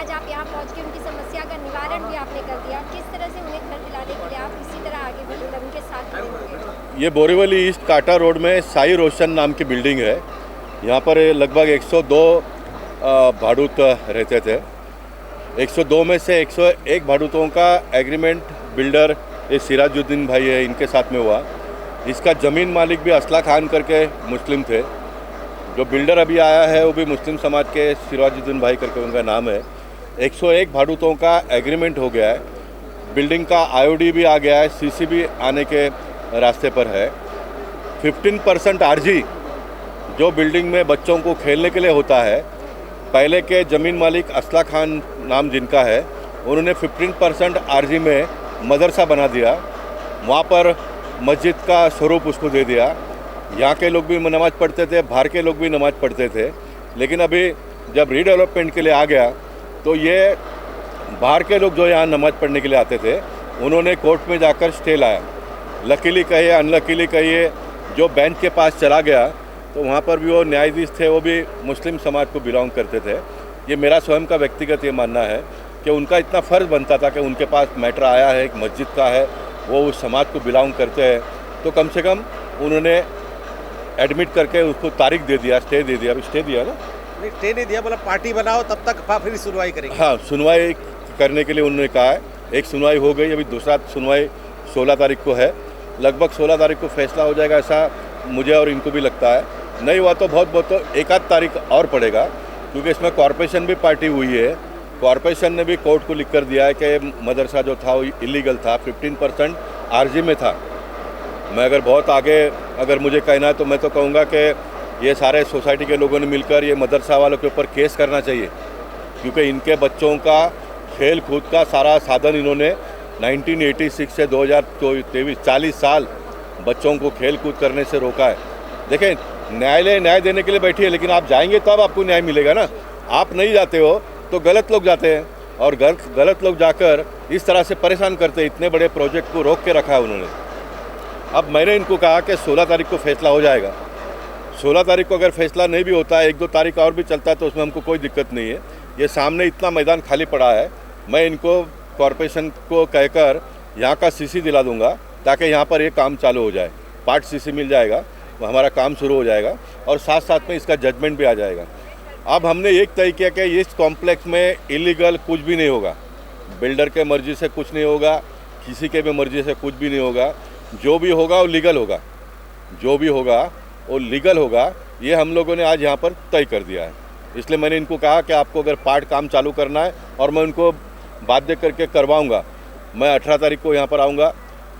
आज आप यहाँ पहुँच के उनकी समस्या का निवारण भी आपने कर दिया। किस तरह से उन्हें घर दिलाने के लिए आप इसी तरह आगे बढ़े, उनके साथ खड़े होंगे? ये बोरीवली ईस्ट काटा रोड में साई रोशन नाम की बिल्डिंग है। यहाँ पर लगभग 102 भाड़ूत रहते थे। 102 में से 101 भाड़ूतों का एग्रीमेंट बिल्डर ये सिराजुद्दीन भाई है, इनके साथ में हुआ। इसका ज़मीन मालिक भी असला खान करके मुस्लिम थे। जो बिल्डर अभी आया है वो भी मुस्लिम समाज के सिराजुद्दीन भाई करके उनका नाम है। 101 भाड़ूतों का एग्रीमेंट हो गया है। बिल्डिंग का आईओडी भी आ गया है, सीसी भी आने के रास्ते पर है। 15% आरजी जो बिल्डिंग में बच्चों को खेलने के लिए होता है, पहले के ज़मीन मालिक असला खान नाम जिनका है, उन्होंने 15% आरजी में मदरसा बना दिया। वहाँ पर मस्जिद का स्वरूप उसको दे दिया। यहाँ के लोग भी नमाज़ पढ़ते थे, बाहर के लोग भी नमाज़ पढ़ते थे। लेकिन अभी जब रीडेवलपमेंट के लिए आ गया तो ये बाहर के लोग जो यहाँ नमाज़ पढ़ने के लिए आते थे, उन्होंने कोर्ट में जाकर स्टे लाया। लकीली कहिए अनलकीली कहिए, जो बेंच के पास चला गया तो वहाँ पर भी वो न्यायाधीश थे, वो भी मुस्लिम समाज को बिलोंग करते थे। ये मेरा स्वयं का व्यक्तिगत ये मानना है कि उनका इतना फ़र्ज़ बनता था कि उनके पास मैटर आया है, एक मस्जिद का है, वो उस समाज को बिलोंग करते हैं, तो कम से कम उन्होंने एडमिट करके उसको तारीख दे दिया, स्टे दे दिया। अभी स्टे दिया ना? नहीं, स्टे नहीं दिया, बोला पार्टी बनाओ तब तक फिर सुनवाई करेंगे। हाँ, सुनवाई करने के लिए उन्होंने कहा है। एक सुनवाई हो गई, अभी दूसरा सुनवाई 16 तारीख को है। लगभग 16 तारीख को फैसला हो जाएगा, ऐसा मुझे और इनको भी लगता है। नहीं हुआ तो बहुत तो 1 आध तारीख और पड़ेगा, क्योंकि इसमें कॉरपोरेशन भी पार्टी हुई है। कॉरपोरेशन ने भी कोर्ट को लिख कर दिया है कि मदरसा जो था वो इलीगल था, 15% आरजी में था। मैं अगर बहुत आगे अगर मुझे कहना है तो मैं तो कहूँगा कि ये सारे सोसाइटी के लोगों ने मिलकर ये मदरसा वालों के ऊपर केस करना चाहिए, क्योंकि इनके बच्चों का खेल कूद का सारा साधन इन्होंने 1986 से 2023 40 साल बच्चों को खेल कूद करने से रोका है। देखें, न्यायालय न्याय देने के लिए बैठी है, लेकिन आप जाएंगे तब आपको न्याय मिलेगा ना। आप नहीं जाते हो तो गलत लोग जाते हैं, और गलत लोग जाकर इस तरह से परेशान करते हैं। इतने बड़े प्रोजेक्ट को रोक के रखा है उन्होंने। अब मैंने इनको कहा कि 16 तारीख को फैसला हो जाएगा। 16 तारीख को अगर फैसला नहीं भी होता है, 1-2 तारीख और भी चलता है, तो उसमें हमको कोई दिक्कत नहीं है। ये सामने इतना मैदान खाली पड़ा है, मैं इनको कॉरपोरेशन को कहकर यहाँ का सीसी दिला दूंगा, ताकि यहाँ पर ये काम चालू हो जाए। पार्ट सीसी मिल जाएगा, वो हमारा काम शुरू हो जाएगा, और साथ साथ में इसका जजमेंट भी आ जाएगा। अब हमने एक तय किया कि इस कॉम्प्लेक्स में इलीगल कुछ भी नहीं होगा। बिल्डर के मर्जी से कुछ नहीं होगा, किसी के भी मर्जी से कुछ भी नहीं होगा। जो भी होगा वो लीगल होगा, जो भी होगा वो लीगल होगा। ये हम लोगों ने आज यहाँ पर तय कर दिया है। इसलिए मैंने इनको कहा कि आपको अगर पार्ट काम चालू करना है, और मैं उनको बाध्य करके करवाऊँगा। मैं 18 तारीख को यहाँ पर आऊँगा,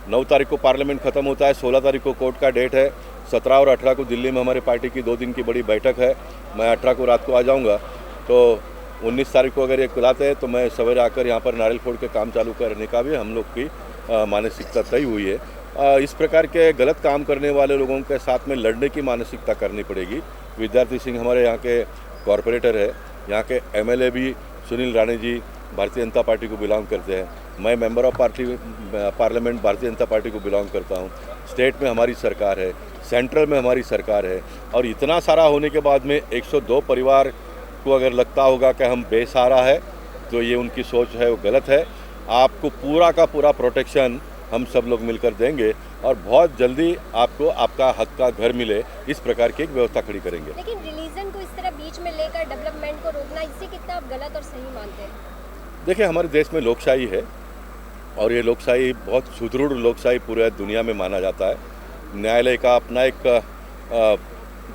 9 तारीख को पार्लियामेंट ख़त्म होता है, 16 तारीख को कोर्ट का डेट है, 17 और 18 को दिल्ली में हमारी पार्टी की 2 दिन की बड़ी बैठक है। मैं 18 को रात को आ जाऊँगा, तो 19 तारीख को अगर ये बुलाते हैं तो मैं सवेरे आकर यहाँ पर नारियल फोड़ के काम चालू करने का भी हम लोग की मानसिकता तय हुई है। इस प्रकार के गलत काम करने वाले लोगों के साथ में लड़ने की मानसिकता करनी पड़ेगी। विद्यार्थी सिंह हमारे यहाँ के कॉरपोरेटर है, यहाँ के एमएलए भी सुनील राणे जी भारतीय जनता पार्टी को बिलोंग करते हैं। मैं member of parliament Bharatiya Janata party को बिलोंग करता हूँ। स्टेट में हमारी सरकार है, सेंट्रल में हमारी सरकार है, और इतना सारा होने के बाद में 102 परिवार को अगर लगता होगा कि हम बेसहारा है, तो ये उनकी सोच है, वो गलत है। आपको पूरा का पूरा प्रोटेक्शन हम सब लोग मिलकर देंगे, और बहुत जल्दी आपको आपका हक का घर मिले, इस प्रकार की एक व्यवस्था खड़ी करेंगे। लेकिन रिलीजन को इस तरह बीच में लेकर डेवलपमेंट को रोकना, इससे कितना आप गलत और सही मानते हैं? देखिए, हमारे देश में लोकशाही है, और ये लोकशाही बहुत सुदृढ़ लोकशाही पूरे दुनिया में माना जाता है। न्यायालय का अपना एक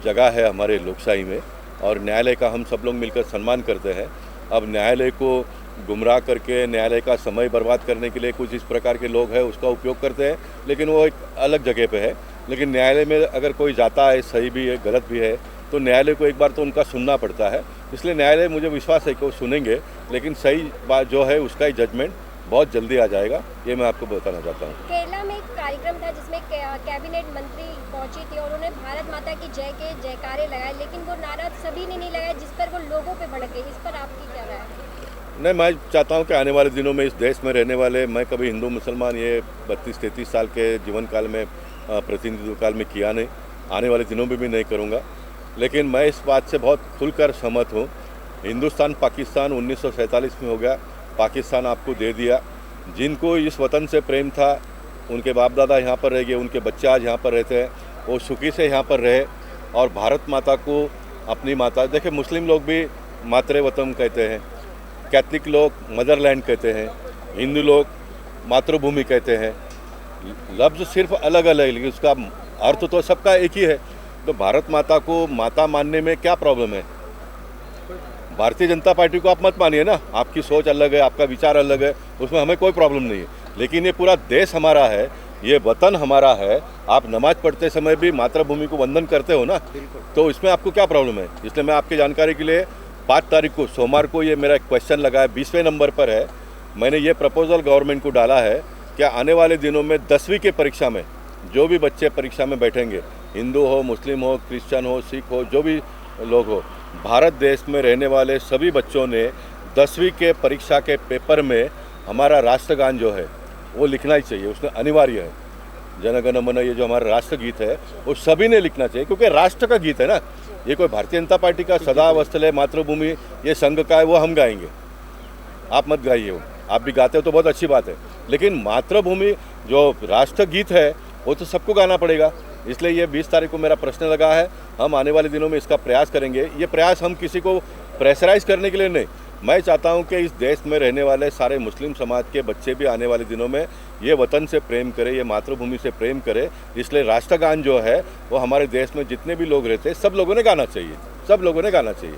जगह है हमारे लोकशाही में, और न्यायालय का हम सब लोग मिलकर सम्मान करते हैं। अब न्यायालय को गुमराह करके न्यायालय का समय बर्बाद करने के लिए कुछ इस प्रकार के लोग हैं, उसका उपयोग करते हैं, लेकिन वो एक अलग जगह पे है। लेकिन न्यायालय में अगर कोई जाता है, सही भी है गलत भी है, तो न्यायालय को एक बार तो उनका सुनना पड़ता है। इसलिए न्यायालय, मुझे विश्वास है कि वो सुनेंगे, लेकिन सही बात जो है उसका ही जजमेंट बहुत जल्दी आ जाएगा, ये मैं आपको बताना चाहता हूँ। केरला में एक कार्यक्रम था जिसमें कैबिनेट मंत्री पहुंची थी, और उन्होंने भारत माता की जय के जयकारे लगाए, लेकिन वो नारा सभी ने नहीं लगाया, जिस पर वो लोगों पे भड़क गई। इस पर आपकी क्या राय है? नहीं, मैं चाहता हूं कि आने वाले दिनों में इस देश में रहने वाले, मैं कभी हिंदू मुसलमान ये 32-33 साल के जीवन काल में प्रतिनिधित्व काल में किया नहीं, आने वाले दिनों में भी नहीं करूंगा। लेकिन मैं इस बात से बहुत खुलकर सहमत हूं हिंदुस्तान पाकिस्तान 1947 में हो गया, पाकिस्तान आपको दे दिया। जिनको इस वतन से प्रेम था, उनके बाप दादा यहाँ पर रह गए, उनके बच्चे आज यहाँ पर रहते हैं, वो सुखी से यहाँ पर रहे और भारत माता को अपनी माता, देखिए मुस्लिम लोग भी मातृ वतन कहते हैं, कैथलिक लोग मदरलैंड कहते हैं, हिंदू लोग मातृभूमि कहते हैं। लफ्ज़ सिर्फ अलग अलग है, लेकिन उसका अर्थ तो सबका एक ही है। तो भारत माता को माता मानने में क्या प्रॉब्लम है? भारतीय जनता पार्टी को आप मत मानिए ना, आपकी सोच अलग है, आपका विचार अलग है, उसमें हमें कोई प्रॉब्लम नहीं है। लेकिन ये पूरा देश हमारा है, ये वतन हमारा है। आप नमाज पढ़ते समय भी मातृभूमि को वंदन करते हो ना, तो इसमें आपको क्या प्रॉब्लम है? इसलिए मैं आपकी जानकारी के लिए 5 तारीख को सोमवार को ये मेरा एक क्वेश्चन लगा है, 20वें नंबर पर है। मैंने ये प्रपोजल गवर्नमेंट को डाला है कि आने वाले दिनों में 10वीं की परीक्षा में जो भी बच्चे परीक्षा में बैठेंगे, हिंदू हो, मुस्लिम हो, क्रिश्चियन हो, सिख हो, जो भी लोग हो, भारत देश में रहने वाले सभी बच्चों ने 10वीं के परीक्षा के पेपर में हमारा राष्ट्रगान जो है वो लिखना ही चाहिए, उसमें अनिवार्य है। जन गण मन ये जो हमारा राष्ट्रगीत है वो सभी ने लिखना चाहिए, क्योंकि राष्ट्र का गीत है ना। ये कोई भारतीय जनता पार्टी का सदा वत्सले मातृभूमि ये संघ का है, वो हम गाएंगे, आप मत गाइए। वो आप भी गाते हो तो बहुत अच्छी बात है, लेकिन मातृभूमि जो राष्ट्रगीत है वो तो सबको गाना पड़ेगा। इसलिए ये 20 तारीख को मेरा प्रश्न लगा है, हम आने वाले दिनों में इसका प्रयास करेंगे। ये प्रयास हम किसी को प्रेशराइज करने के लिए नहीं, मैं चाहता हूं कि इस देश में रहने वाले सारे मुस्लिम समाज के बच्चे भी आने वाले दिनों में ये वतन से प्रेम करें, ये मातृभूमि से प्रेम करें। इसलिए राष्ट्रगान जो है वो हमारे देश में जितने भी लोग रहते हैं सब लोगों ने गाना चाहिए, सब लोगों ने गाना चाहिए।